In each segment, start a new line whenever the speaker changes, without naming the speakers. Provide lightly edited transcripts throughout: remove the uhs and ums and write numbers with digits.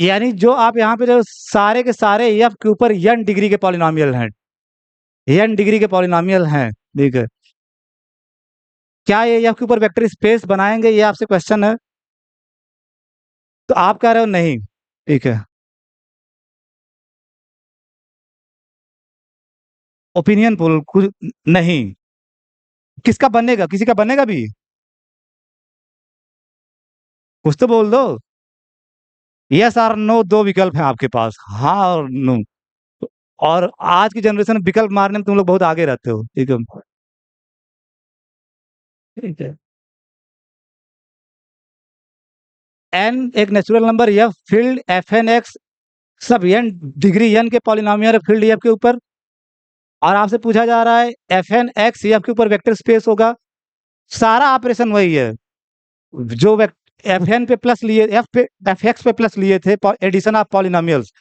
यानी जो आप यहाँ पे जो सारे के सारे एफ के ऊपर n डिग्री के पॉलिनोमियल हैं, n डिग्री के पॉलिनोमियल हैं, ठीक है। क्या ये एफ के ऊपर वेक्टर स्पेस बनाएंगे, ये आपसे क्वेश्चन है। तो आप कह रहे हो नहीं, ठीक है। ओपिनियन पोल कुछ नहीं। किसका बनेगा, किसी का बनेगा भी? कुछ तो बोल दो। यस और नो, दो विकल्प हैं आपके पास, हाँ और नो। और आज की जनरेशन में विकल्प मारने में तुम लोग बहुत आगे रहते हो, ठीक है। ठीक है। एन एक natural number, F field F n x, सब एन डिग्री एन के पॉलिनोमियल फील्ड एफ के ऊपर। और आपसे पूछा जा रहा है एफ एन एक्स एफ के ऊपर वेक्टर स्पेस होगा। सारा ऑपरेशन वही है जो एफ एन पे प्लस लिए, एफ एक्स पे प्लस लिए थे, addition of polynomials,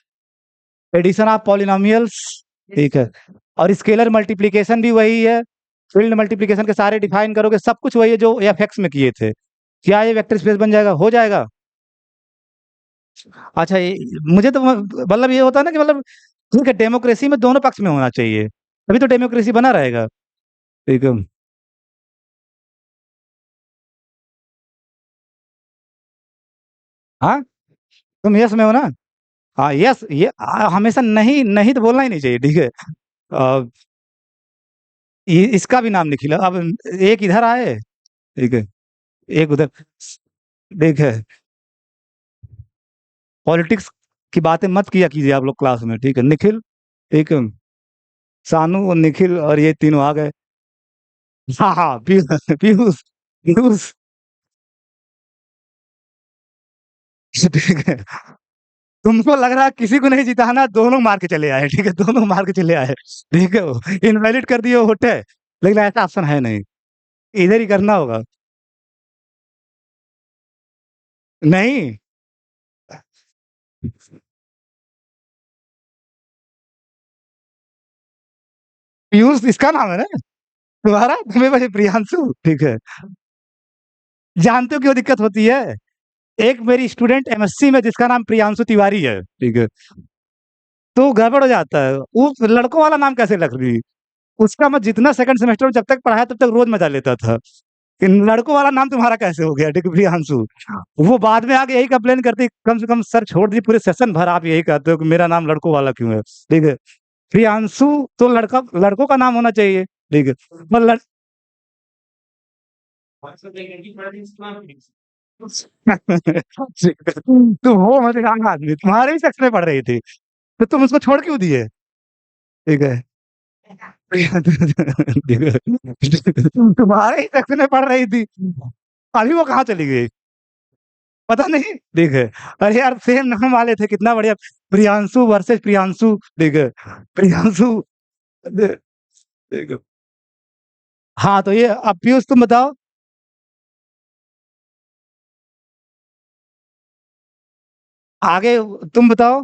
addition of polynomials, ठीक है। और स्केलर मल्टीप्लिकेशन भी वही है, फील्ड मल्टीप्लिकेशन के सारे डिफाइन करोगे, सब कुछ वही है जो एफ एक्स में किए थे। क्या ये वेक्टर स्पेस बन जाएगा, हो जाएगा? अच्छा, ये मुझे तो मतलब ये होता है ना कि मतलब ठीक है, डेमोक्रेसी में दोनों पक्ष में होना चाहिए, तभी तो डेमोक्रेसी बना रहेगा, ठीक है। हाँ, तुम यस में हो ना? हाँ यस, ये हमेशा नहीं नहीं तो बोलना ही नहीं चाहिए, ठीक है। अ, इसका भी नाम निखिल है। अब एक इधर आए, ठीक है, एक उधर, ठीक है। पॉलिटिक्स की बातें मत किया कीजिए आप लोग क्लास में, ठीक है। निखिल, ठीक है, सानू और निखिल और ये तीनों आ गए। हाँ हाँ, पीयूष पीयूष पीयूष, ठीक है। तुमको लग रहा है किसी को नहीं जिताना, दोनों मार के चले आए, ठीक है, दोनों मार के चले आए, ठीक है। वो इनवैलिड कर दिए होते, लेकिन ऐसा ऑप्शन है नहीं, इधर ही करना होगा। नहीं, पीयूष इसका नाम है ना तुम्हारा, तुम्हें वैसे प्रियांशु, ठीक है। जानते हो क्यों दिक्कत होती है? एक मेरी स्टूडेंट एमएससी में जिसका नाम प्रियांशु तिवारी है, ठीक है, तो गड़बड़ हो जाता है, वो लड़कों वाला नाम कैसे रख दी? उसका मैं जितना सेकंड सेमेस्टर में जब तक पढ़ाया तब तक रोज मजा लेता था कि लड़कों वाला नाम तुम्हारा कैसे हो गया, ठीक है, प्रियांशु। वो बाद में आके यही कंप्लेन करती, कम से कम सर छोड़ दी, पूरे सेशन भर आप यही कहते हो कि मेरा नाम लड़कों वाला क्यों है, ठीक है। प्रियांशु तो लड़का, लड़कों का नाम होना चाहिए, ठीक है। पर तो वो मजेदार आदमी तुम्हारे ही सेक्शन में पढ़ रही थी, तो तुम उसको छोड़ क्यों दिए, ठीक है। तुम्हारे ही सेक्शन में पढ़ रही थी, अभी वो कहाँ चली गई पता नहीं, ठीक है। अरे यार सेम नाम वाले थे, कितना बढ़िया, प्रियांशु वर्सेस प्रियांशु, ठीक है, प्रियांशु, ठीक है। हाँ तो ये अब पीयूष तुम बताओ। आगे तुम बताओ।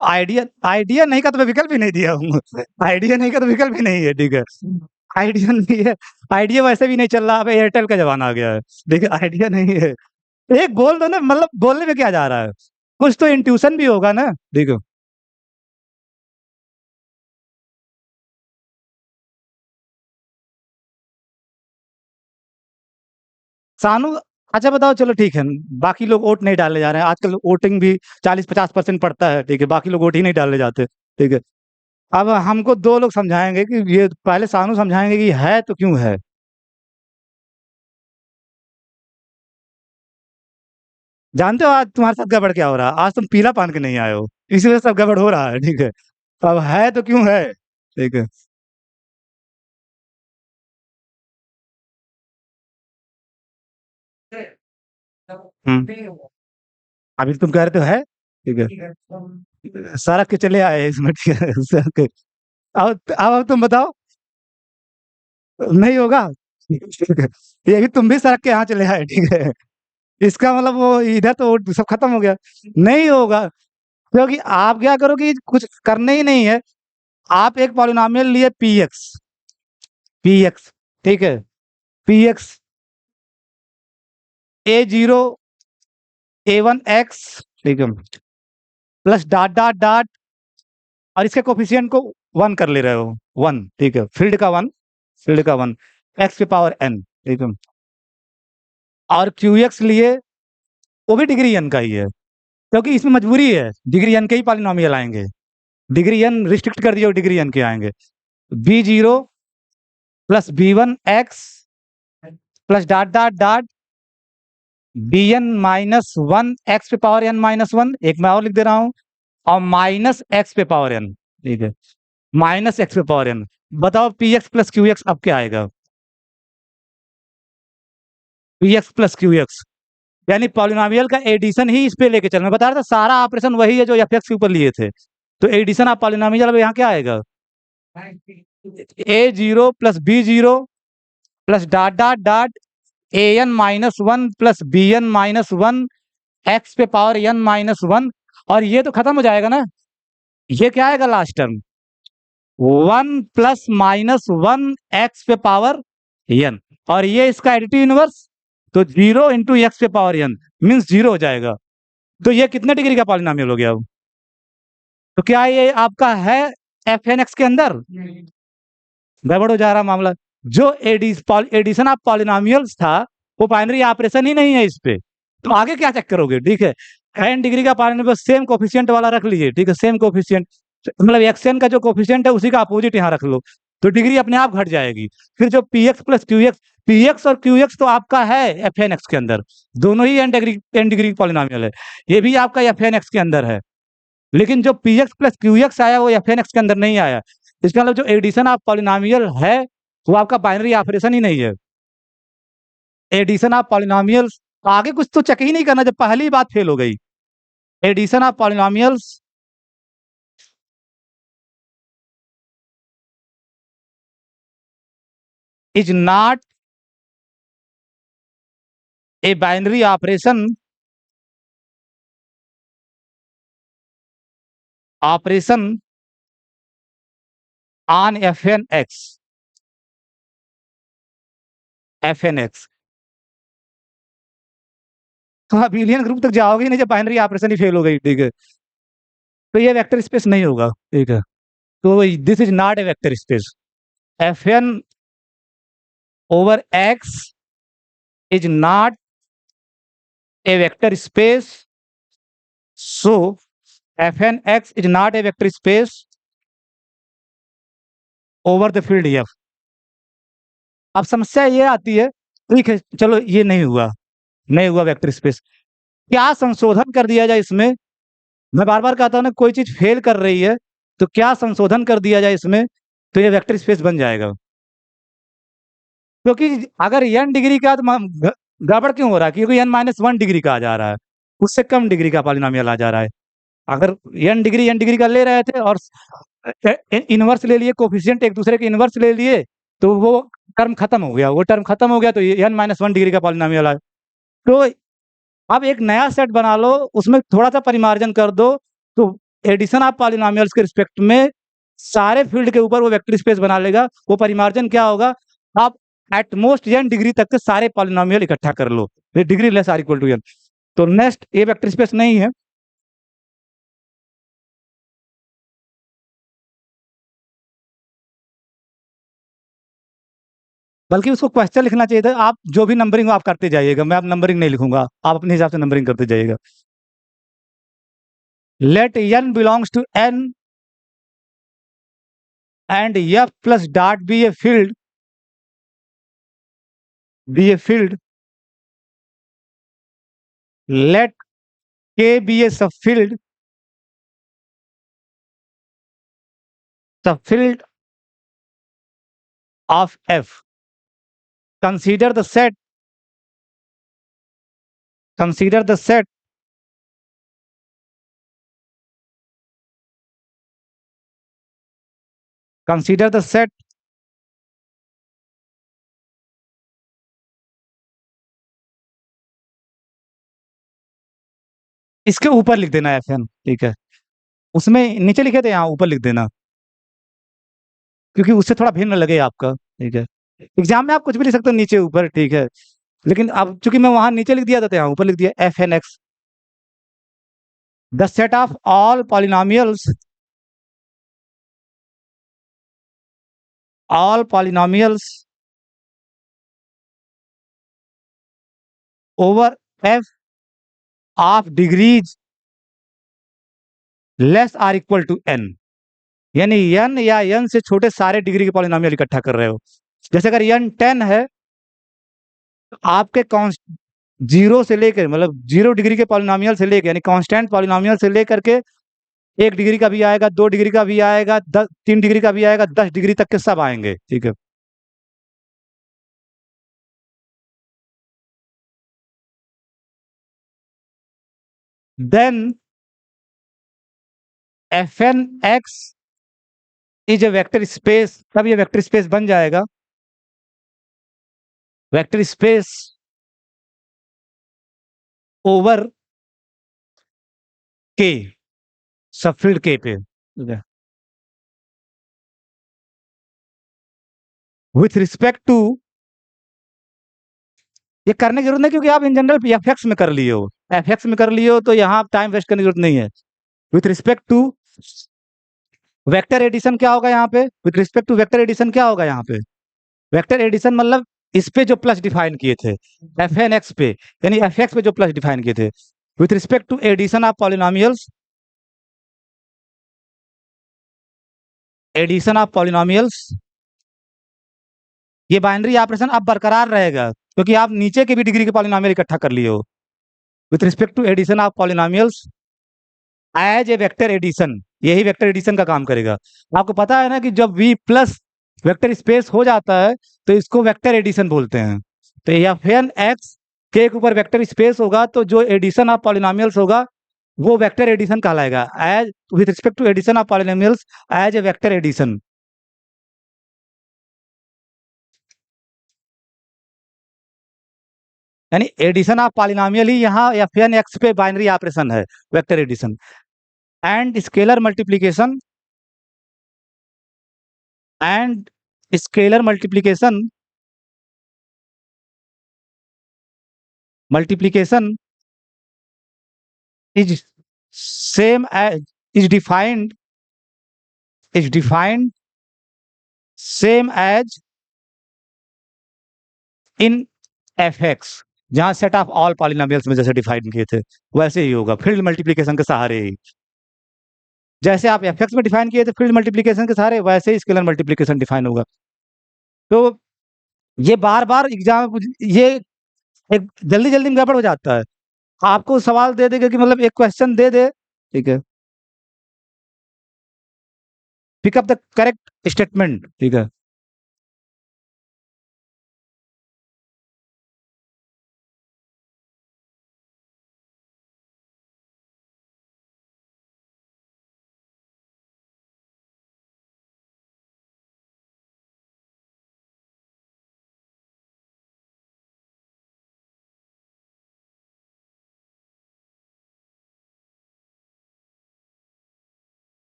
आइडिया, आइडिया नहीं का तो मैं विकल्प ही नहीं दिया हूँ। आइडिया नहीं का तो विकल्प ही नहीं है, ठीक है। आइडिया नहीं है, आइडिया वैसे भी नहीं चल रहा, अब एयरटेल का जमाना आ गया है, देखिए आइडिया नहीं है। एक बोल दो ना, मतलब बोलने में क्या जा रहा है, कुछ तो इंट्यूशन भी होगा ना, देखो। सानू, अच्छा बताओ, चलो ठीक है। बाकी लोग वोट नहीं डालने जा रहे हैं आजकल, वोटिंग भी 40-50% पड़ता है, ठीक है, बाकी लोग वोट ही नहीं डालने जाते, ठीक है। अब हमको दो लोग समझाएंगे कि ये, पहले सानू समझाएंगे कि है तो क्यों है। जानते हो आज तुम्हारे साथ गड़बड़ क्या हो रहा है, आज तुम पीला पान के नहीं आए हो, इसी वजह से सब गड़बड़ हो रहा है, ठीक है। अब है तो क्यों है, ठीक है। हम्म, अभी तुम कह रहे तो है, ठीक है, सड़क के चले आए इसमें, ठीक है, सड़क के। अब तुम बताओ, नहीं होगा, ठीक है। ये भी तुम भी सड़क के यहाँ चले आए, ठीक है, इसका मतलब वो इधर तो सब खत्म हो गया, नहीं होगा। क्योंकि आप क्या करोगे, कुछ करने ही नहीं है। आप एक पॉलिनोमियल लिए पी एक्स, पी एक्स, ठीक है, पी एक्स, ए जीरो, ए वन एक्स, ठीक है, प्लस डॉट डॉट डॉट, और इसके कोफिशिएंट को 1 कर ले रहे हो, 1, ठीक है, फील्ड का 1, फील्ड का 1, एक्स के पावर n, ठीक है, और क्यू एक्स लिए, वो भी डिग्री n का ही है, क्योंकि इसमें मजबूरी है, डिग्री n के ही पॉलिनोमियल आएंगे, डिग्री n रिस्ट्रिक्ट कर दिया, डिग्री n के आएंगे, b0 plus b1 x plus dot dot dot bn minus 1 x पे पावर n माइनस 1, एक मैं और लिख दे रहा हूं, और माइनस एक्स पे पावर n, ठीक है, माइनस एक्स पे पावर n। बताओ P x plus Q x अब क्या आएगा, P x plus Q x, यानी पॉलिनोमियल का एडिशन ही इस पे लेके चलना, बता रहा था सारा ऑपरेशन वही है जो एफ एक्स के ऊपर लिए थे, तो एडिशन ऑफ पॉलिनोमियल अब यहाँ क्या आएगा, a0 plus b0 plus dot dot dot an minus 1 plus bn minus 1 x पे पावर n माइनस 1, और ये तो खत्म हो जाएगा ना, ये क्या आएगा last term, 1 plus minus 1 x पे पावर n, और ये इसका एडिटिव इनवर्स, तो 0 इंटू एक्स पे पावर n मीन्स 0 हो जाएगा, तो ये कितने डिग्री का पॉलिनोमियल हो गया अब, तो क्या ये आपका है एफ एन एक्स के अंदर, गड़बड़ हो जा रहा मामला, जो एडिशन ऑफ पॉलिनोमियल्स था वो बाइनरी ऑपरेशन ही नहीं है इस पे, तो आगे क्या चेक करोगे, ठीक है, n डिग्री का पॉलिनोमियल सेम कोफिशिएंट वाला रख लीजिए, ठीक है, सेम कोफिशिएंट, मतलब xn का जो कोफिशिएंट है उसी का अपोजिट यहाँ रख लो, तो डिग्री अपने आप घट जाएगी, फिर जो P x plus Q x, P x और क्यू एक्स तो आपका है एफ एन एक्स के अंदर, दोनों ही n डिग्री पॉलिनोमियल है, ये भी आपका एफ एन एक्स के अंदर है, लेकिन जो P x plus Q x आया वो एफ एन एक्स के अंदर नहीं आया, इसका मतलब जो एडिशन ऑफ पॉलिनोमियल है वो आपका बाइनरी ऑपरेशन ही नहीं है, एडिशन ऑफ पॉलिनोमियल्स, आगे कुछ तो चेक ही नहीं करना जब पहली बात फेल हो गई, addition of polynomials is not a binary operation, operation on F n x, F n x, तो आप यूनियन ग्रुप तक जाओगे ही नहीं जब बाइनरी ऑपरेशन ही फेल हो गई, ठीक है, तो ये वेक्टर स्पेस नहीं होगा, ठीक है, तो this is not a vector space, F n over x is not a vector space, so F n x is not a vector space over the field F. अब समस्या ये आती है, ठीक है चलो ये नहीं हुआ, नहीं हुआ वेक्टर स्पेस, क्या संशोधन कर दिया जाए इसमें, मैं बार बार कहता हूं ना कोई चीज फेल कर रही है तो क्या संशोधन कर दिया जाए इसमें, तो ये वेक्टर स्पेस बन जाएगा, क्योंकि अगर n डिग्री का तो गड़बड़ क्यों हो रहा है, क्योंकि n माइनस 1 डिग्री का आ जा रहा है, उससे कम डिग्री का पॉलिनोमियल आ जा रहा है, अगर n डिग्री का ले रहे थे और इनवर्स ले लिए, कोफिशिएंट एक दूसरे के इनवर्स ले लिए, तो वो टर्म खत्म हो गया, वो टर्म खत्म हो गया, तो n माइनस 1 डिग्री का पॉलिनोमियल आया, तो अब एक नया सेट बना लो, उसमें थोड़ा सा परिमार्जन कर दो, तो एडिशन ऑफ पॉलिनोमियल्स के रिस्पेक्ट में सारे फील्ड के ऊपर वो वेक्टर स्पेस बना लेगा, वो परिमार्जन क्या होगा, आप एट मोस्ट n डिग्री तक के सारे पॉलिनोमियल इकट्ठा कर लो, degree less are equal to n, तो नेक्स्ट ये वेक्टर स्पेस नहीं है, बल्कि उसको क्वेश्चन लिखना चाहिए था, आप जो भी नंबरिंग हो आप करते जाइएगा, मैं अब नंबरिंग नहीं लिखूंगा, आप अपने हिसाब से नंबरिंग करते जाइएगा, let n belongs to n and f plus dot be a field, be a field, let k be a subfield, subfield of f, consider the set, consider the set consider the set इसके ऊपर लिख देना F N, ठीक है, उसमें नीचे लिखे थे यहाँ ऊपर लिख देना, क्योंकि उससे थोड़ा भिन्न लगे आपका, ठीक है, एग्जाम में आप कुछ भी लिख सकते हो नीचे ऊपर, ठीक है, लेकिन अब चूंकि मैं वहां नीचे लिख दिया था तो यहाँ ऊपर लिख दिया F n x, the set of all polynomials over F of degrees less are equal to n, यानी एन या एन से छोटे सारे डिग्री के पॉलिनोमियल इकट्ठा कर रहे हो। जैसे अगर एन 10 है तो आपके जीरो से लेकर, मतलब 0 डिग्री के पॉलिनोमियल से लेकर, यानी कांस्टेंट पॉलिनोमियल से लेकर के 1 डिग्री का भी आएगा, 2 डिग्री का भी आएगा, 3 डिग्री का भी आएगा, 10 डिग्री तक के सब आएंगे, ठीक है। Then F n x is a vector space, तब ये वेक्टर स्पेस बन जाएगा, वेक्टर स्पेस ओवर के, सबफील्ड के पे, विथ रिस्पेक्ट टू, ये करने की जरूरत नहीं क्योंकि आप इन जनरल एफ एक्स में कर लिए हो, एफ एक्स में कर लिए हो, तो यहाँ टाइम वेस्ट करने की जरूरत नहीं है। With respect to vector addition क्या होगा यहाँ पे, with respect to vector addition क्या होगा यहाँ पे, वेक्टर एडिशन मतलब इस पे जो प्लस डिफाइन किए थे एफ एन एक्स पे, यानी एफ एक्स पे जो प्लस डिफाइन किए थे, with respect to addition of polynomials, addition of polynomials, ये बाइनरी ऑपरेशन अब बरकरार रहेगा क्योंकि आप नीचे के भी डिग्री के पॉलिनोमियल इकट्ठा कर लिए हो। With respect to addition of polynomials as a vector addition, यही वेक्टर एडिशन का काम करेगा। आपको पता है ना कि जब v प्लस वेक्टर स्पेस हो जाता है तो इसको वेक्टर एडिशन बोलते हैं। तो एफ एन एक्स के ऊपर वेक्टर स्पेस होगा तो जो एडिशन ऑफ पॉलिनोमियल्स होगा वो वेक्टर एडिशन कहलाएगा, as with respect to addition of polynomials as a vector addition. यानी एडिशन ऑफ पॉलिनोमियल ही यहाँ एफ एन एक्स पे बाइनरी ऑपरेशन है, vector addition. And scalar multiplication, and scalar multiplication, multiplication is same as is defined same as in F x, जहां set of all polynomials में जैसे define किए थे वैसे ही होगा, फील्ड मल्टीप्लीकेशन के सहारे ही। जैसे आप एफ एक्स में डिफाइन किए थे फील्ड मल्टीप्लीकेशन के सहारे, वैसे ही स्केलर मल्टीप्लीकेशन डिफाइन होगा। तो ये बार बार एग्जाम, ये एक जल्दी जल्दी में गड़बड़ हो जाता है। आपको सवाल दे देगा कि मतलब एक क्वेश्चन दे दे, ठीक है, पिकअप द करेक्ट स्टेटमेंट, ठीक है।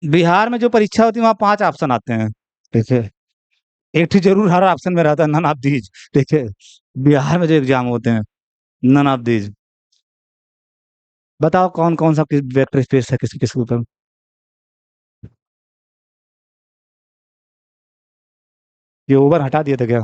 बिहार में जो परीक्षा होती है वहाँ 5 ऑप्शन आते हैं, ठीक है। एक तो जरूर हर ऑप्शन में रहता है, नन ऑफ दीज, ठीक है, बिहार में जो एग्जाम होते हैं। None of these. बताओ कौन कौन सा वेक्टर स्पेस है किस किस ऊपर। ये ओवर हटा दिया था क्या?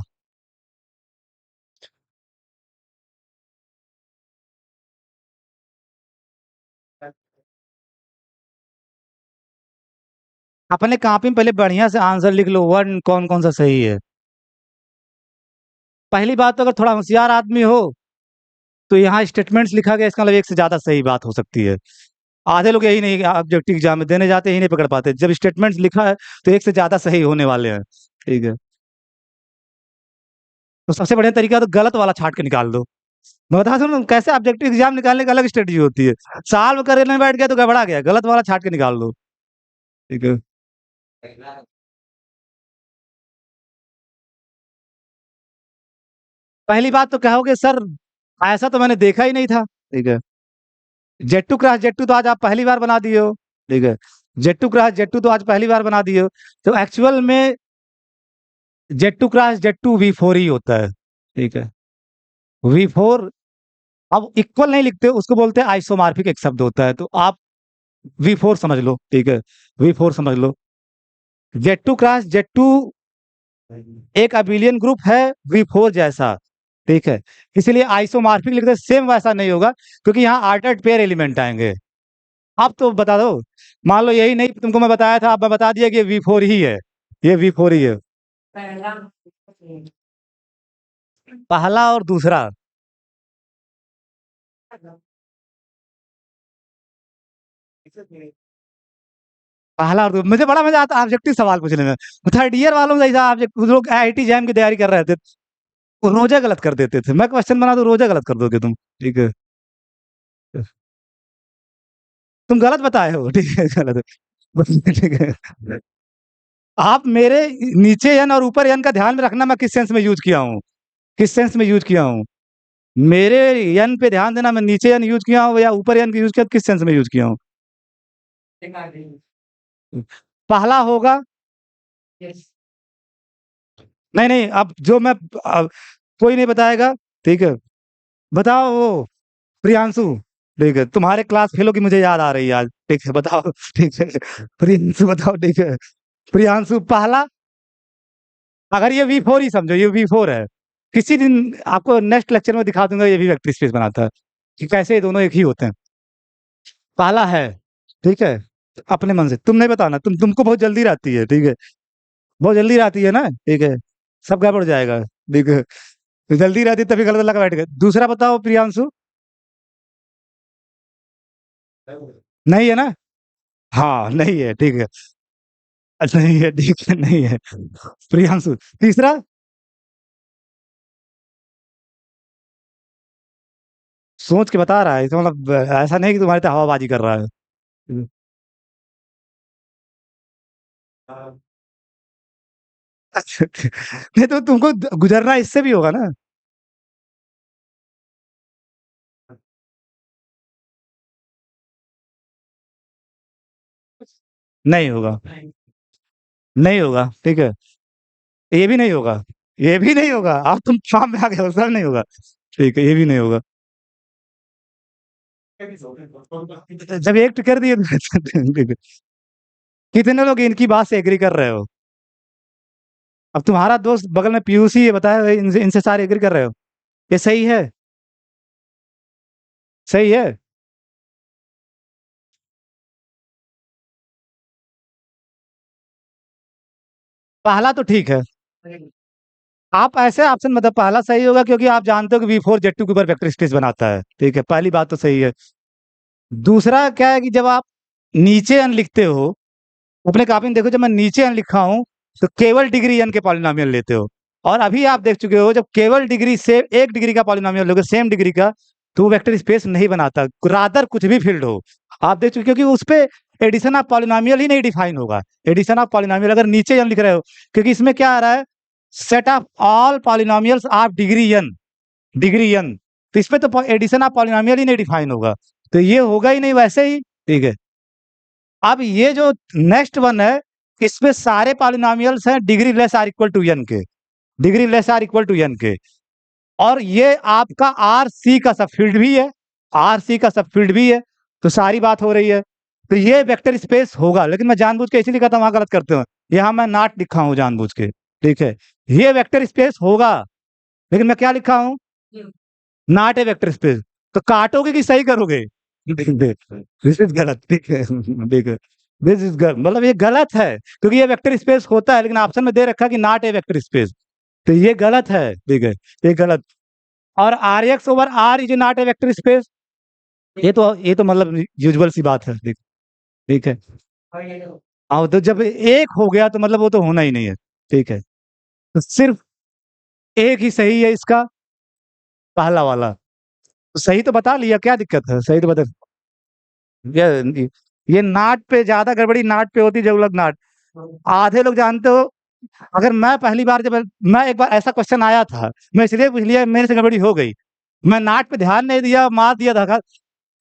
अपने कॉपी में पहले बढ़िया से आंसर लिख लो, वन कौन कौन सा सही है। पहली बात तो अगर थोड़ा होशियार आदमी हो तो यहाँ स्टेटमेंट्स लिखा गया, इसका मतलब एक से ज्यादा सही बात हो सकती है। आधे लोग यही नहीं ऑब्जेक्टिव एग्जाम में देने जाते, यही नहीं पकड़ पाते, जब स्टेटमेंट्स लिखा है तो एक से ज्यादा सही होने वाले हैं। ठीक है। तो सबसे बढ़िया तरीका तो गलत वाला छाट के निकाल दो। मैं बता दूं कैसे ऑब्जेक्टिव एग्जाम निकालने का अलग स्ट्रेटजी होती है। साल में करने बैठ गया तो गड़बड़ा गया, गलत वाला छाट के निकाल दो। ठीक है। पहली बात तो कहोगे सर ऐसा तो मैंने देखा ही नहीं था। ठीक है। Z two cross Z two तो आज आप पहली बार बना दिए हो। ठीक है। Z two cross Z two तो आज पहली बार बना दिए हो। तो एक्चुअल में Z two cross Z two V four ही होता है। ठीक है। V four. अब इक्वल नहीं लिखते, उसको बोलते हैं आइसोमार्फिक एक शब्द होता है, तो आप वी फोर समझ लो। ठीक है। वी फोर समझ लो। Z two cross Z two एक अबिलियन ग्रुप है वी फोर जैसा। ठीक है। इसीलिए आइसोमार्फिक लिखते सेम वैसा नहीं होगा, क्योंकि यहाँ आर्टर्ड पेयर एलिमेंट आएंगे। आप तो बता दो। मान लो यही नहीं तुमको मैं बताया था, आप मैं बता दिया कि ये वी फोर ही है। ये वी फोर ही है। पहला और दूसरा। पहला और मुझे बड़ा मजा आता ऑब्जेक्टिव सवाल पूछने में। थर्ड ईयर वालों से ऐसा ऑब्जेक्ट लोग आईआईटी जैम की तैयारी कर रहे थे, वो रोजा गलत कर देते थे। मैं क्वेश्चन बना दूं रोजा गलत कर दोगे तुम। ठीक है। तुम गलत बताए हो। ठीक है गलत है। ठीक है। आप मेरे नीचे एन और ऊपर एन का ध्यान में रखना, मैं किस सेंस में यूज किया हूँ। किस सेंस में यूज किया हूँ। मेरे एन पे ध्यान देना, मैं नीचे एन यूज किया हूँ या ऊपर एन यूज किया, किस सेंस में यूज किया हूँ। पहला होगा। नहीं नहीं, अब जो मैं अब कोई नहीं बताएगा। ठीक है। बताओ वो प्रियांशु। ठीक है, तुम्हारे क्लास फेलो की मुझे याद आ रही है आज। ठीक है बताओ। ठीक है। प्रियांशु बताओ। ठीक है। प्रियांशु पहला। अगर ये वी फोर ही समझो, ये वी फोर है। किसी दिन आपको नेक्स्ट लेक्चर में दिखा दूंगा ये भी वेक्टर स्पेस बनाता है, कि कैसे ये दोनों एक ही होते हैं। पहला है। ठीक है। अपने मन से तुम नहीं बताना, तुमको बहुत जल्दी रहती है। ठीक है। बहुत जल्दी रहती है ना। ठीक है। सब गड़बड़ हो जाएगा। ठीक है। तो जल्दी रहती है, तभी गलत लगा बैठ गए। दूसरा बताओ प्रियांशु। नहीं है ना। हाँ नहीं है। ठीक है। अच्छा नहीं है। ठीक है नहीं है। प्रियांशु। तीसरा। सोच के बता रहा है, इसका मतलब ऐसा नहीं कि तुम्हारे तो हवाबाजी कर रहा है। अच्छा। नहीं तो तुमको गुजरना इससे भी होगा ना। नहीं होगा। नहीं होगा। ठीक है। ये भी नहीं होगा। ये भी नहीं होगा। अब तुम शाम में आ गए हो, सर नहीं होगा। ठीक है, ये भी नहीं होगा। जब एक कर दिए तो ठीक है। कितने लोग इनकी बात से एग्री कर रहे हो? अब तुम्हारा दोस्त बगल में पीयूसी है, बताया इनसे इनसे सारे एग्री कर रहे हो। ये सही है। सही है। पहला तो ठीक है। आप ऐसे ऑप्शन मतलब पहला सही होगा क्योंकि आप जानते हो कि वी फोर जेड टू के ऊपर वेक्टर स्पेस बनाता है। ठीक है, पहली बात तो सही है। दूसरा क्या है कि जब आप नीचे अन लिखते हो, अपने कॉपी में देखो, जब मैं नीचे अन लिखा हूं तो केवल डिग्री एन के पॉलिनोमियल लेते हो। और अभी आप देख चुके हो जब केवल डिग्री से एक डिग्री का पॉलिनोमियल लोगे सेम डिग्री का, तो वो वेक्टर स्पेस नहीं बनाता, रादर कुछ भी फील्ड हो। आप देख चुके हो, क्योंकि उस पे एडिशन ऑफ पॉलिनोमियल ही नहीं डिफाइन होगा। एडिशन ऑफ पॉलिनोमियल अगर नीचे एन लिख रहे हो, क्योंकि इसमें क्या आ रहा है, set of all polynomials of degree n. Degree n. तो इसमें तो एडिशन ऑफ पॉलिनोमियल ही नहीं डिफाइन होगा, तो ये होगा ही नहीं वैसे ही। ठीक है। अब ये जो नेक्स्ट वन है, इसमें सारे पॉलिनोमियल्स हैं degree less are equal to N के। Degree less are equal to N के। और ये आपका आर सी का सब फील्ड भी है, आर सी का सब फील्ड भी है, तो सारी बात हो रही है। तो ये वेक्टर स्पेस होगा, लेकिन मैं जानबूझ के इसीलिए कहता हूँ वहां गलत करते हो, यहाँ मैं नॉट लिखा हूँ जानबूझ के, ठीक है। ये वेक्टर स्पेस होगा, लेकिन मैं क्या लिखा हूँ, नॉट ए वेक्टर स्पेस। तो काटोगे कि सही करोगे? दिस इज गलत, ठीक है। ठीक है, दिस इज गलत, मतलब ये गलत है, क्योंकि ये वेक्टर स्पेस होता है, लेकिन ऑप्शन में दे रखा है कि नॉट ए वेक्टर स्पेस, तो ये गलत है, ठीक है, ये गलत। और R x over R is not a vector space, ये तो मतलब यूजुअल सी बात है, ठीक, ठीक है। और तो जब एक हो गया तो मतलब वो तो होना ही नहीं है, ठीक है। तो सिर्फ एक ही सही है इसका, पहला वाला। तो सही तो बता लिया, क्या दिक्कत है, सही तो बता। ये ये नाट पे ज्यादा गड़बड़ी नाट पे होती, जब लोग नाट, आधे लोग जानते हो। अगर मैं पहली बार जब मैं एक बार ऐसा क्वेश्चन आया था, मैं इसलिए पूछ लिया, मेरे से गड़बड़ी हो गई, मैं नाट पे ध्यान नहीं दिया, मार दिया धागा।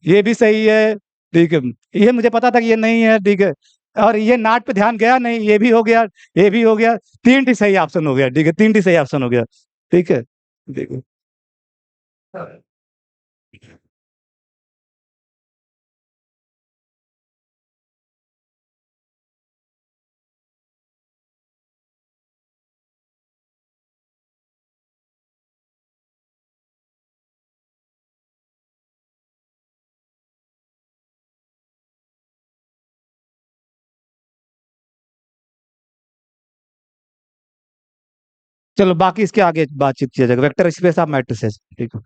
ये भी सही है, ठीक है, ये मुझे पता था कि ये नहीं है, ठीक है। और ये नाट पे ध्यान गया नहीं, ये भी हो गया, ये भी हो गया, तीन टी सही ऑप्शन हो गया, ठीक है, तीन टी सही ऑप्शन हो गया, ठीक है। देखो, चलो बाकी इसके आगे बातचीत किया जाएगा, वेक्टर स्पेस ऑफ मैट्रिसेस, ठीक है।